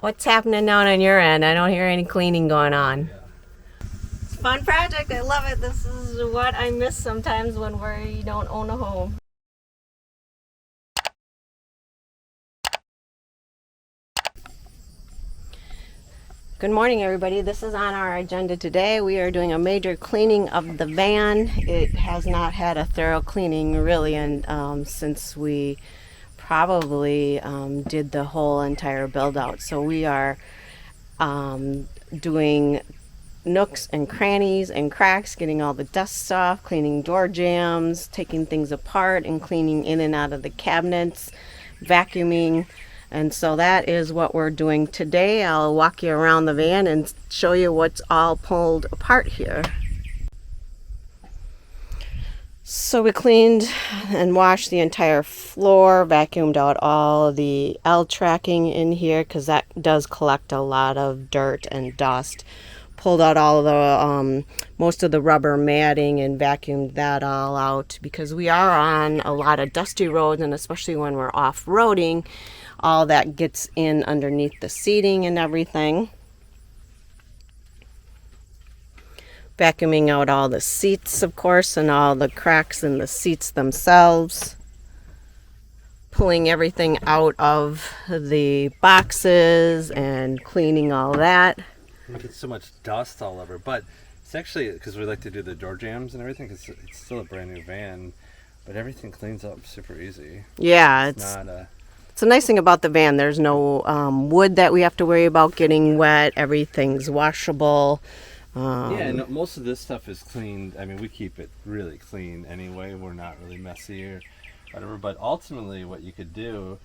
What's happening down on your end? I don't hear any cleaning going on. It's a fun project. I love it. This is what I miss sometimes when we don't own a home. Good morning, everybody. This is on our agenda today. We are doing a major cleaning of the van. It has not had a thorough cleaning really since we probably did the whole entire build out. So we are doing nooks and crannies and cracks, getting all the dust off, cleaning door jambs, taking things apart and cleaning in and out of the cabinets, vacuuming. And so that is what we're doing today. I'll walk you around the van and show you what's all pulled apart here. So we cleaned and washed the entire floor, vacuumed out all of the L tracking in here because that does collect a lot of dirt and dust. Pulled out all of the most of the rubber matting and vacuumed that all out because we are on a lot of dusty roads, and especially when we're off-roading, all that gets in underneath the seating and everything. Vacuuming out all the seats, of course, and all the cracks in the seats themselves. Pulling everything out of the boxes and cleaning all that. We get so much dust all over, but it's actually because we like to do the door jambs and everything, because it's still a brand new van, but everything cleans up super easy. Yeah, it's a nice thing about the van. There's no wood that we have to worry about getting wet. Everything's washable. Yeah, and most of this stuff is cleaned. I mean, we keep it really clean anyway. We're not really messy or whatever, but ultimately what you could do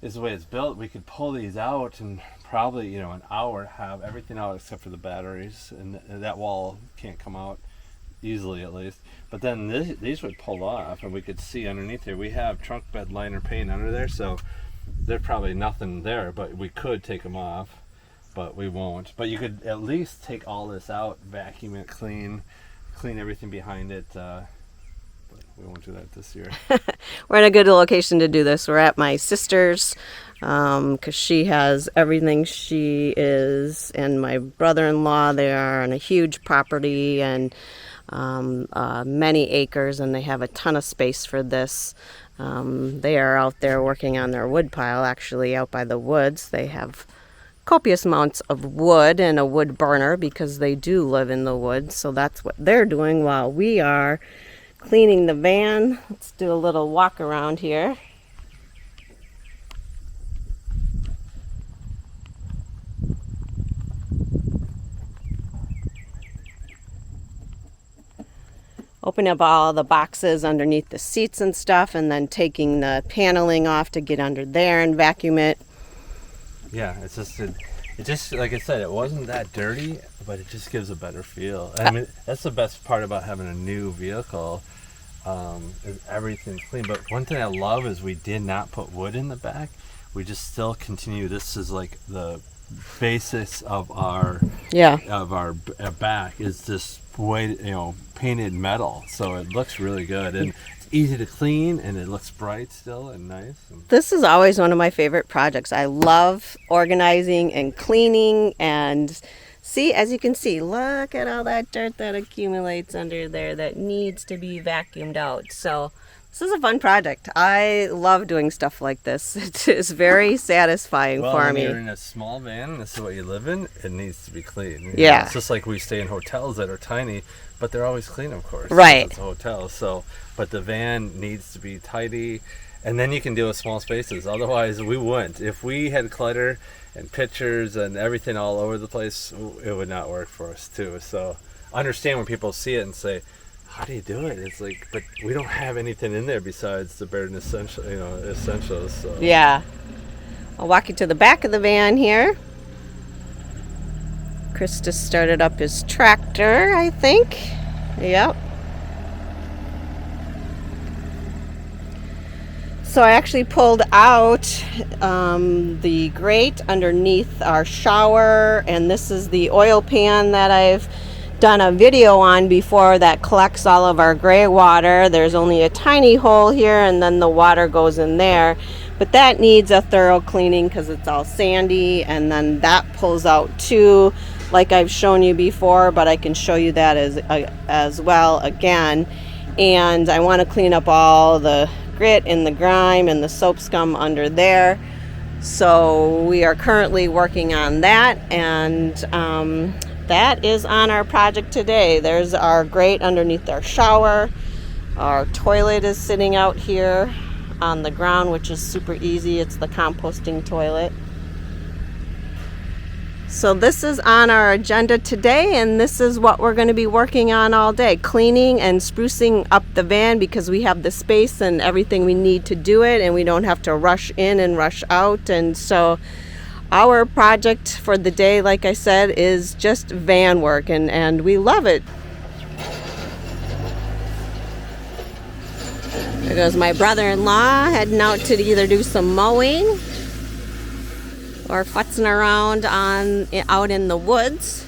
is the way it's built. We could pull these out and probably, an hour have everything out except for the batteries, and that wall can't come out easily at least. But then these would pull off and we could see underneath here. We have trunk bed liner paint under there, so there's probably nothing there, but we could take them off, but we won't. But you could at least take all this out, vacuum it clean everything behind it. But we won't do that this year. We're in a good location to do this. We're at my sister's because she has everything she is, and my brother-in-law. They are on a huge property and many acres, and they have a ton of space for this. They are out there working on their wood pile, actually out by the woods. They have copious amounts of wood and a wood burner because they do live in the woods. So that's what they're doing while we are cleaning the van. Let's do a little walk around here. Open up all the boxes underneath the seats and stuff, and then taking the paneling off to get under there and vacuum it. Yeah, it just like I said, it wasn't that dirty, but it just gives a better feel. I mean, that's the best part about having a new vehicle, is everything's clean. But one thing I love is we did not put wood in the back. We just still continue. This is like the basis of our back is this way, painted metal, so it looks really good and it's easy to clean and it looks bright still and nice. This is always one of my favorite projects. I love organizing and cleaning, and see, as you can see, look at all that dirt that accumulates under there that needs to be vacuumed out. So this is a fun project. I love doing stuff like this. It is very satisfying for me. When you're in a small van, this is what you live in, it needs to be clean. Yeah. It's just like we stay in hotels that are tiny, but they're always clean, of course. Right. It's a hotel, but the van needs to be tidy, and then you can deal with small spaces. Otherwise, we wouldn't. If we had clutter and pictures and everything all over the place, it would not work for us too. So understand when people see it and say, how do you do it? It's like, but we don't have anything in there besides the bare essentials. So. Yeah. I'll walk you to the back of the van here. Chris just started up his tractor, I think. Yep. So I actually pulled out the grate underneath our shower, and this is the oil pan that I've done a video on before that collects all of our gray water. There's only a tiny hole here, and then the water goes in there. But that needs a thorough cleaning because it's all sandy, and then that pulls out too, like I've shown you before, but I can show you that as well again. And I want to clean up all the grit and the grime and the soap scum under there. So we are currently working on that, and that is on our project today. There's our grate underneath our shower. Our toilet is sitting out here on the ground, which is super easy. It's the composting toilet. So this is on our agenda today, and this is what we're going to be working on all day, cleaning and sprucing up the van, because we have the space and everything we need to do it, and we don't have to rush in and rush out. And so our project for the day, like I said, is just van work, and we love it. There goes my brother-in-law heading out to either do some mowing or futzing around out in the woods.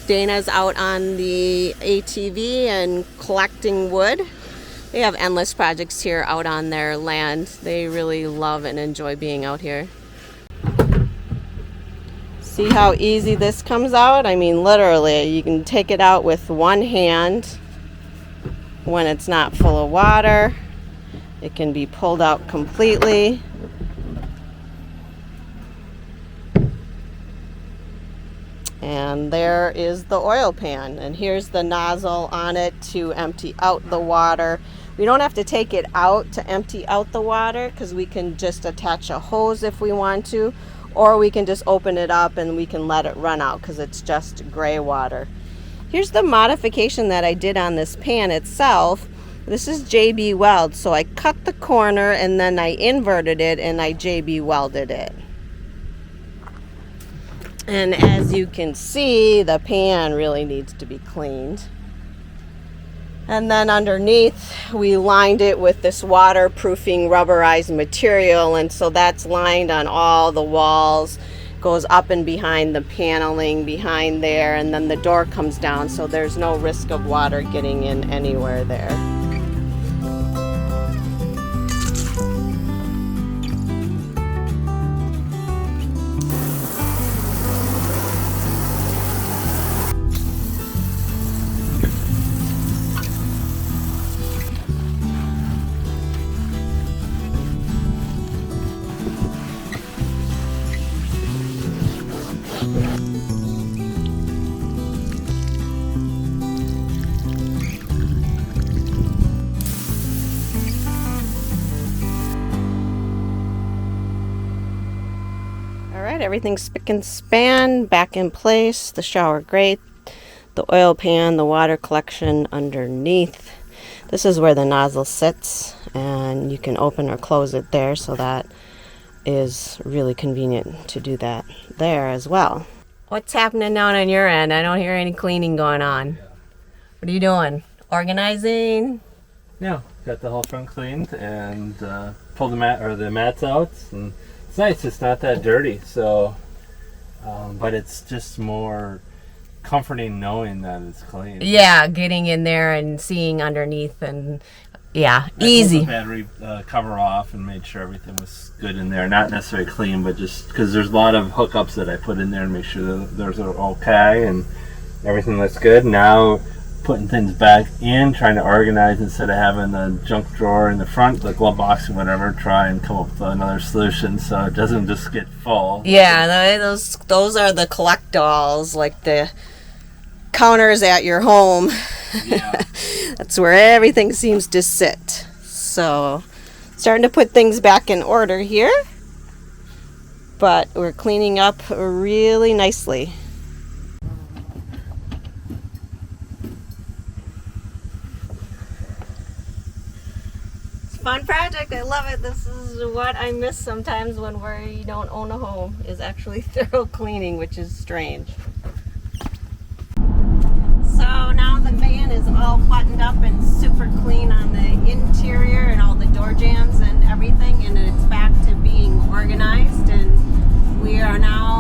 Dana's out on the ATV and collecting wood. They have endless projects here out on their land. They really love and enjoy being out here. See how easy this comes out? I mean, literally, you can take it out with one hand when it's not full of water. It can be pulled out completely. And there is the oil pan, and here's the nozzle on it to empty out the water. We don't have to take it out to empty out the water, because we can just attach a hose if we want to, or we can just open it up and we can let it run out because it's just gray water. Here's the modification that I did on this pan itself. This is JB Weld, so I cut the corner and then I inverted it and I JB welded it. And as you can see, the pan really needs to be cleaned. And then underneath, we lined it with this waterproofing rubberized material, and so that's lined on all the walls, goes up and behind the paneling behind there, and then the door comes down, so there's no risk of water getting in anywhere there. Everything's spick and span, back in place, the shower grate, the oil pan, the water collection underneath. This is where the nozzle sits, and you can open or close it there, so that is really convenient to do that there as well. What's happening down on your end? I don't hear any cleaning going on. What are you doing? Organizing? Yeah, got the whole front cleaned and pulled the mats out, and it's nice. It's not that dirty, so but it's just more comforting knowing that it's clean. Yeah, getting in there and seeing underneath, and yeah, easy. I pulled the battery cover off and made sure everything was good in there. Not necessarily clean, but just because there's a lot of hookups that I put in there to make sure that those are okay and everything looks good. Now putting things back in, trying to organize instead of having the junk drawer in the front, the glove box or whatever, try and come up with another solution so it doesn't just get full. Yeah, those are the collect-alls, like the counters at your home. Yeah. That's where everything seems to sit. So starting to put things back in order here, but we're cleaning up really nicely. Fun project. I love it. This is what I miss sometimes when we don't own a home, is actually thorough cleaning, which is strange. So now the van is all buttoned up and super clean on the interior and all the door jambs and everything, and it's back to being organized, and we are now